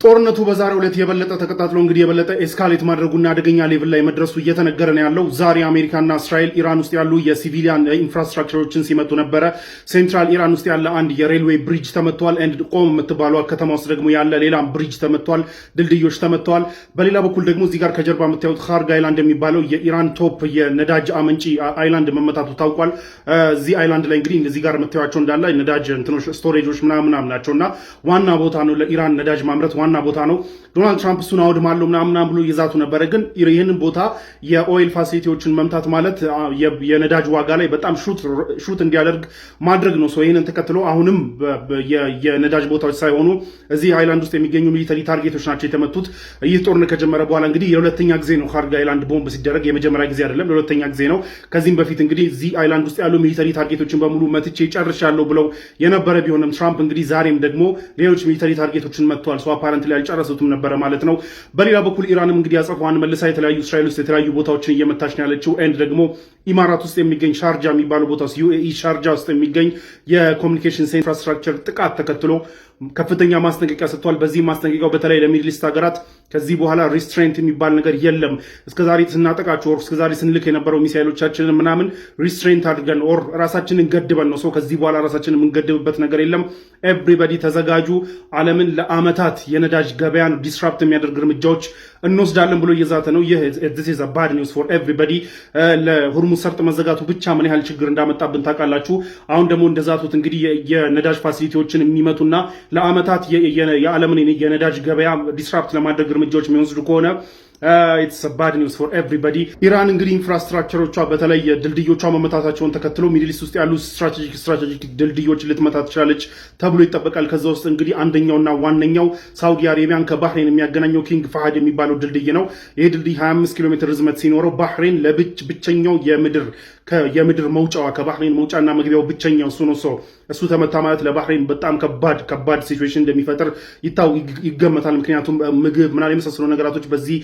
ጦርነቱ በዛሬው ዕለት የበለጠ ተቀጣጥሎ እንግዲህ የበለጠ ኤስካሌት ማድረጉና አደገኛ ሌቭል ላይ መድረሱ እየተነገረ ነው ያለው። ዛሬ አሜሪካና እስራኤል ኢራን ውስጥ ያሉ የሲቪሊያን ኢንፍራስትራክቸሮችን ሲመቱ ነበረ። ሴንትራል ኢራን ውስጥ ያለ አንድ የሬልዌይ ብሪጅ ተመቷል። ኤንድ ቆም የምትባለው ከተማ ውስጥ ደግሞ ያለ ሌላ ብሪጅ ተመቷል። ድልድዮች ተመተዋል። በሌላ በኩል ደግሞ እዚህ ጋር ከጀርባ የምታዩት ካርግ አይላንድ የሚባለው የኢራን ቶፕ የነዳጅ አመንጪ አይላንድ መመታቱ ታውቋል። እዚህ አይላንድ ላይ እንግዲህ እዚህ ጋር የምታዩቸው እንዳለ ነዳጅ እንትኖች ስቶሬጆች ምናምን ናቸውና ዋና ቦታ ነው ለኢራን ነዳጅ ማምረት ዋና ቦታ ነው። ዶናልድ ትራምፕ እሱን አውድማለሁ ምናምን ብሎ ይዛቱ ነበረ። ግን ይህንን ቦታ የኦይል ፋሲሊቲዎችን መምታት ማለት የነዳጅ ዋጋ ላይ በጣም ሹት እንዲያደርግ ማድረግ ነው። ይህንን ተከትሎ አሁንም የነዳጅ ቦታዎች ሳይሆኑ እዚህ አይላንድ ውስጥ የሚገኙ ሚሊተሪ ታርጌቶች ናቸው የተመቱት። ይህ ጦርነት ከጀመረ በኋላ እንግዲህ የሁለተኛ ጊዜ ነው ካርግ አይላንድ ቦምብ ሲደረግ፣ የመጀመሪያ ጊዜ አይደለም፣ ለሁለተኛ ጊዜ ነው። ከዚህም በፊት እንግዲህ እዚህ አይላንድ ውስጥ ያሉ ሚሊተሪ ታርጌቶችን በሙሉ መትቼ ጨርሻለሁ ብለው የነበረ ቢሆንም ትራምፕ እንግዲህ ዛሬም ደግሞ ሌሎች ሚሊተሪ ታርጌቶችን መጥተዋል። አፓረንት ላይ ያልጨረሱትም ነበረ ማለት ነው። በሌላ በኩል ኢራንም እንግዲህ አጸፋዋን መልሳ የተለያዩ እስራኤል ውስጥ የተለያዩ ቦታዎችን እየመታች ነው ያለችው። ኤንድ ደግሞ ኢማራት ውስጥ የሚገኝ ሻርጃ የሚባለው ቦታ ዩኤኢ ሻርጃ ውስጥ የሚገኝ የኮሚኒኬሽን ኢንፍራስትራክቸር ጥቃት ተከትሎ ከፍተኛ ማስጠንቀቂያ ሰጥቷል። በዚህ ማስጠንቀቂያው በተለይ ለሚድል ኢስት ሀገራት ከዚህ በኋላ ሪስትሬንት የሚባል ነገር የለም። እስከዛሬ ስናጠቃቸው እስከዛሬ ስንልክ የነበረው ሚሳኤሎቻችንን ምናምን ሪስትሬንት አድርገን ኦር ራሳችንን ገድበን ነው ሰው ከዚህ በኋላ ራሳችንን የምንገድብበት ነገር የለም። ኤቭሪባዲ ተዘጋጁ። ዓለምን ለአመታት የነዳጅ ገበያን ዲስራፕት የሚያደርግ እርምጃዎች እንወስዳለን ብሎ እየዛተ ነው። ይህ this is a bad news for everybody። ለሆርሙዝ ሰርጥ መዘጋቱ ብቻ ምን ያህል ችግር እንዳመጣብን ታውቃላችሁ። አሁን ደግሞ እንደዛቱት እንግዲህ የነዳጅ ፋሲሊቲዎችን የሚመቱና ለአመታት የዓለምን የነዳጅ ገበያ ዲስራፕት ለማድረግ እርምጃዎች የሚወስዱ ከሆነ it's a bad news for everybody። ኢራን እንግዲህ ኢንፍራስትራክቸሮቿ በተለይ ድልድዮቿ መመታታቸውን ተከትሎ ሚድል ኢስት ውስጥ ያሉ ስትራቴጂክ ድልድዮች ልትመታ ትችላለች ተብሎ ይጠበቃል። ከዛ ውስጥ እንግዲህ አንደኛውና ዋነኛው ሳውዲ አረቢያን ከባህሬን የሚያገናኘው ኪንግ ፋሃድ የሚባለው ድልድይ ነው። ይህ ድልድይ 25 ኪሎ ሜትር ርዝመት ሲኖረው ባህሬን ብቸኛው የምድር መውጫዋ ከባህሬን መውጫና መግቢያው ብቸኛው እሱ ነው። እሱ ተመታ ማለት ለባህሬን በጣም ከባድ ሲቹዌሽን እንደሚፈጥር ይገመታል። ምክንያቱም ምግብ ምናምን የመሳሰሉ ነገራቶች በዚህ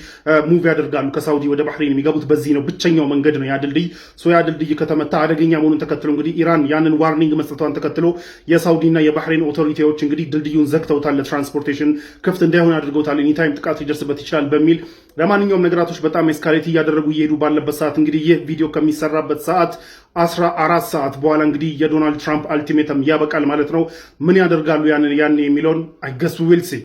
ሙቭ ያደርጋሉ። ከሳውዲ ወደ ባህሬን የሚገቡት በዚህ ነው። ብቸኛው መንገድ ነው ያ ድልድይ። ያ ድልድይ ከተመታ አደገኛ መሆኑን ተከትሎ እንግዲህ ኢራን ያንን ዋርኒንግ መስጠቷን ተከትሎ የሳውዲና የባህሬን ኦቶሪቲዎች እንግዲህ ድልድዩን ዘግተውታል። ለትራንስፖርቴሽን ክፍት እንዳይሆን አድርገውታል። ኤኒታይም ጥቃት ሊደርስበት ይችላል በሚል ለማንኛውም ነገራቶች በጣም ኤስካሌት እያደረጉ እየሄዱ ባለበት ሰዓት እንግዲህ ይህ ቪዲዮ ከሚሰራበት ሰዓት 14 ሰዓት በኋላ እንግዲህ የዶናልድ ትራምፕ አልቲሜተም ያበቃል ማለት ነው። ምን ያደርጋሉ ያን የሚለውን አይ ገስ ዊል ሲ